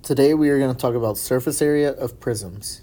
Today we are going to talk about surface area of prisms.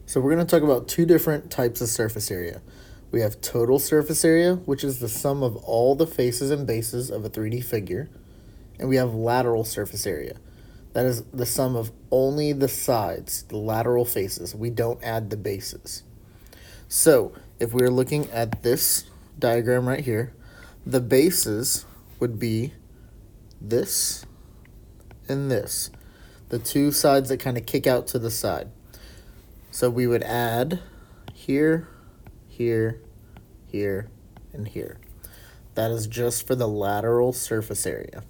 So we're going to talk about two different types of surface area. We have total surface area, which is the sum of all the faces and bases of a 3D figure. And we have lateral surface area. That is the sum of only the sides, the lateral faces. We don't add the bases. So if we're looking at this diagram right here, the bases would be this and this, the two sides that kind of kick out to the side. So we would add here, here, here, and here. That is just for the lateral surface area.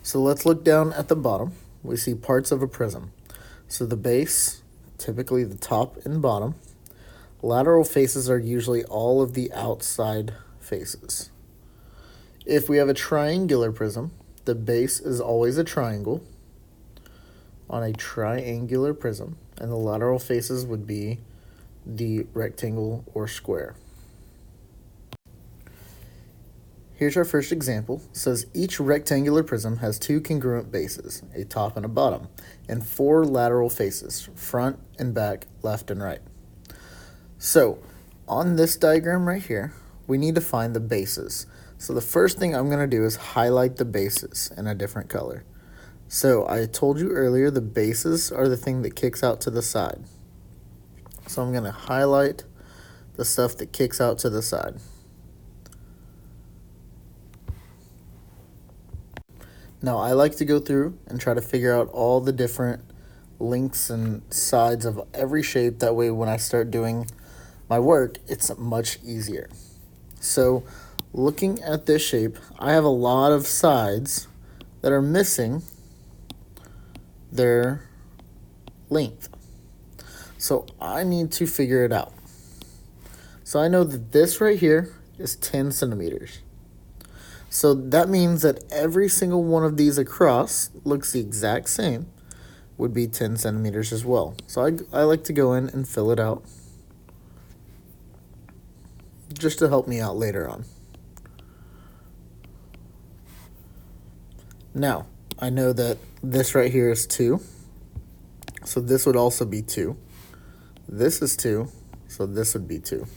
So let's look down at the bottom. We see parts of a prism. So the base, typically the top and bottom. Lateral faces are usually all of the outside faces. If we have a triangular prism, the base is always a triangle on a triangular prism, and the lateral faces would be the rectangle or square. Here's our first example. It says each rectangular prism has two congruent bases, a top and a bottom, and four lateral faces, front and back, left and right. So on this diagram right here, we need to find the bases. So the first thing I'm going to do is highlight the bases in a different color. So I told you earlier the bases are the thing that kicks out to the side. So I'm going to highlight the stuff that kicks out to the side. Now I like to go through and try to figure out all the different lengths and sides of every shape. That way when I start doing my work, it's much easier. So looking at this shape, I have a lot of sides that are missing their length. So I need to figure it out. So I know that this right here is 10 centimeters. So that means that every single one of these across looks the exact same, would be 10 centimeters as well. So I like to go in and fill it out just to help me out later on. Now, I know that this right here is 2, so this would also be 2. This is 2, so this would be 2.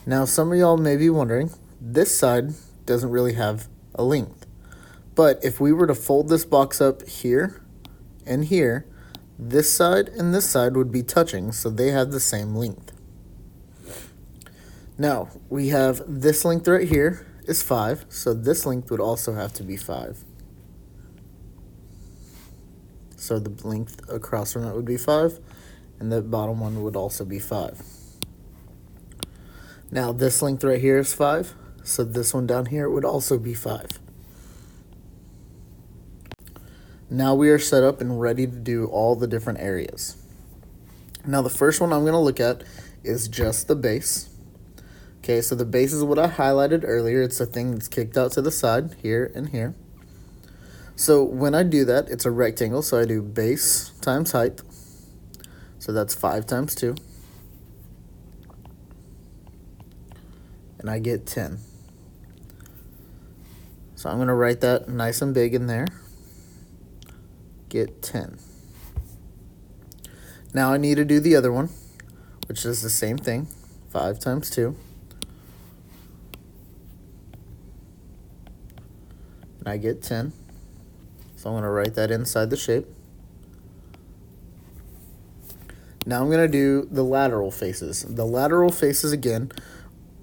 Now, some of y'all may be wondering, this side doesn't really have a length. But if we were to fold this box up here and here, this side and this side would be touching, so they have the same length. Now, we have this length right here is 5, so this length would also have to be 5. So the length across from it would be 5, and the bottom one would also be 5. Now, this length right here is 5, so this one down here would also be 5. Now we are set up and ready to do all the different areas. Now, the first one I'm going to look at is just the base. Okay, so the base is what I highlighted earlier. It's the thing that's kicked out to the side, here and here. So when I do that, it's a rectangle, so I do base times height. So that's 5 times 2. And I get 10. So I'm going to write that nice and big in there. Get 10. Now I need to do the other one, which is the same thing, 5 times 2. And I get 10. So I'm going to write that inside the shape. Now I'm going to do the lateral faces. The lateral faces, again,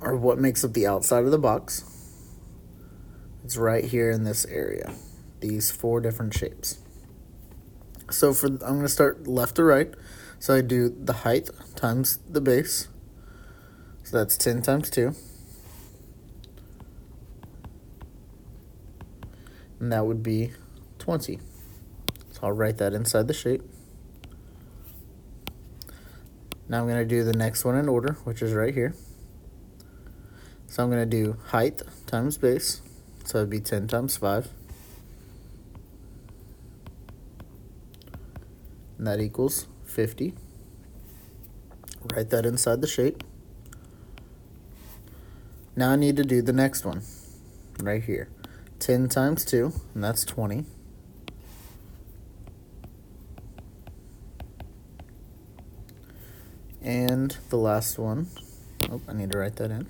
are what makes up the outside of the box. It's right here in this area, these 4 different shapes. So I'm going to start left to right. So I do the height times the base. So that's 10 times 2. And that would be 20. So I'll write that inside the shape. Now I'm going to do the next one in order, which is right here. So I'm going to do height times base. So it'd be 10 times 5. And that equals 50. Write that inside the shape. Now I need to do the next one right here. 10 times 2, and that's 20. And the last one, oh, I need to write that in.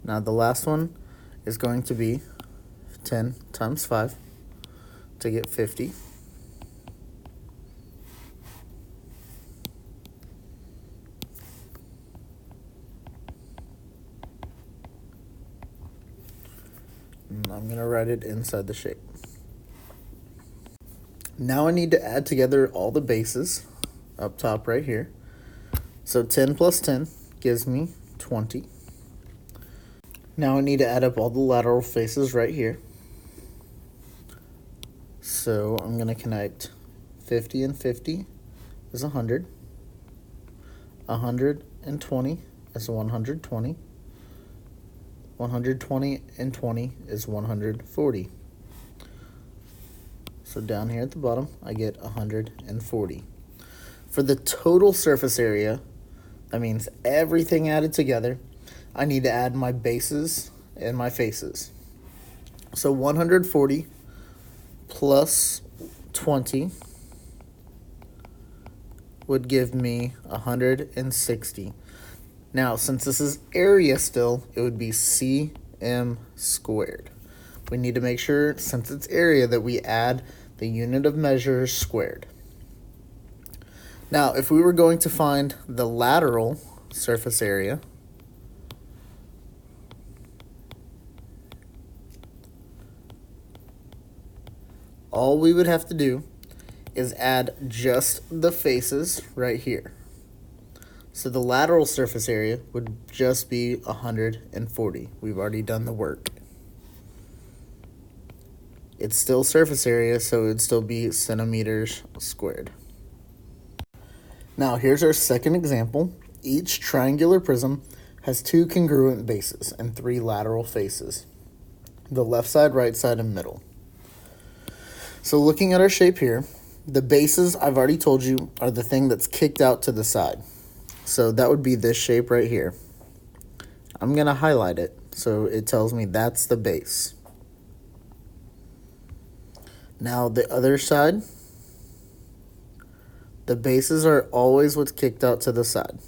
Now the last one is going to be 10 times 5 to get 50. And I'm going to write it inside the shape. Now I need to add together all the bases up top right here. So 10 plus 10 gives me 20. Now I need to add up all the lateral faces right here. So I'm going to connect 50 and 50 is 100. 120 is 120. 120 and 20 is 140. So down here at the bottom, I get 140. For the total surface area, that means everything added together, I need to add my bases and my faces. So 140 plus 20 would give me 160. Now, since this is area still, it would be cm squared. We need to make sure, since it's area, that we add the unit of measure squared. Now, if we were going to find the lateral surface area, all we would have to do is add just the faces right here. So the lateral surface area would just be 140. We've already done the work. It's still surface area, so it would still be centimeters squared. Now here's our second example. Each triangular prism has 2 congruent bases and 3 lateral faces. The left side, right side, and middle. So looking at our shape here, the bases, I've already told you, are the thing that's kicked out to the side. So that would be this shape right here. I'm going to highlight it so it tells me that's the base. Now the other side, the bases are always what's kicked out to the side.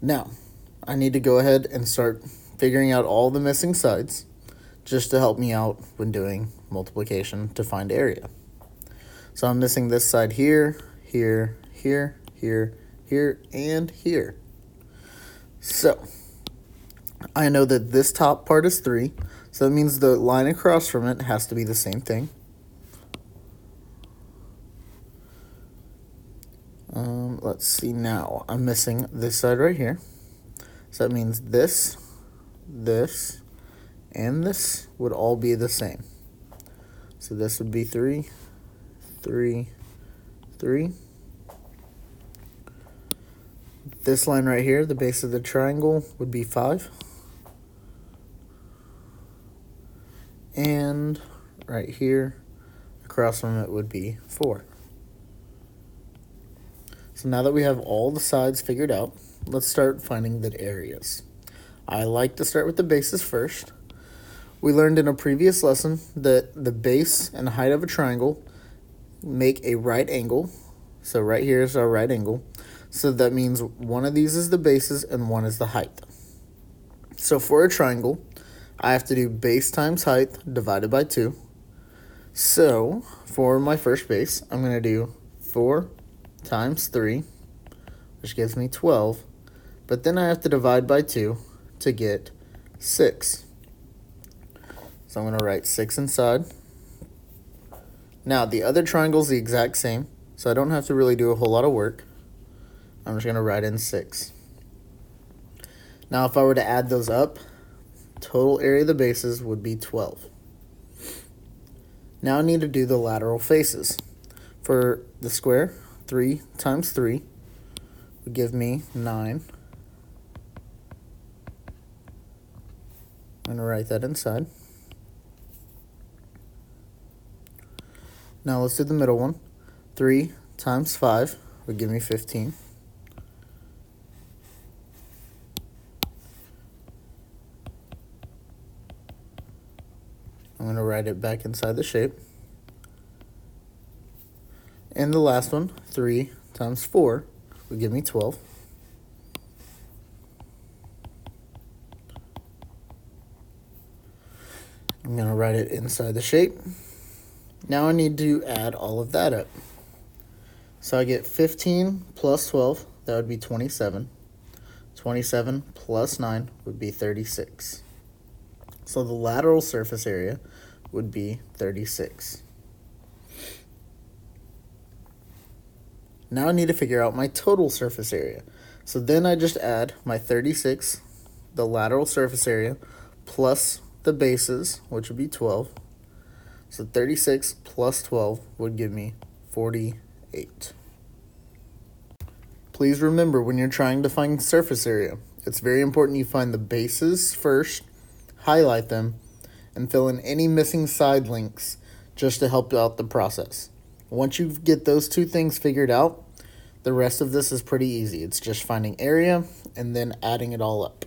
Now, I need to go ahead and start figuring out all the missing sides just to help me out when doing multiplication to find area. So I'm missing this side here, here, here, here, here, and here. So I know that this top part is 3, so that means the line across from it has to be the same thing. Let's see now. I'm missing this side right here. So that means this, this, and this would all be the same. So this would be 3, 3, 3. This line right here, the base of the triangle, would be 5. And right here, across from it would be 4. So now that we have all the sides figured out, let's start finding the areas. I like to start with the bases first. We learned in a previous lesson that the base and height of a triangle make a right angle. So right here is our right angle. So that means one of these is the bases and one is the height. So for a triangle, I have to do base times height divided by 2. So for my first base, I'm going to do 4 times 3, which gives me 12. But then I have to divide by 2 to get 6. So I'm going to write 6 inside. Now, the other triangle is the exact same, so I don't have to really do a whole lot of work. I'm just going to write in 6. Now, if I were to add those up, total area of the bases would be 12. Now I need to do the lateral faces. For the square, 3 times 3 would give me 9. I'm going to write that inside. Now let's do the middle one. 3 times 5 would give me 15. going to write it back inside the shape. And the last one, 3 times 4, would give me 12. I'm going to write it inside the shape. Now I need to add all of that up. So I get 15 plus 12, that would be 27. 27 plus 9 would be 36. So the lateral surface area would be 36. Now I need to figure out my total surface area. So then I just add my 36, the lateral surface area, plus the bases, which would be 12. So 36 plus 12 would give me 48. Please remember, when you're trying to find surface area, it's very important you find the bases first, highlight them, and fill in any missing side links just to help out the process. Once you get those two things figured out, the rest of this is pretty easy. It's just finding area and then adding it all up.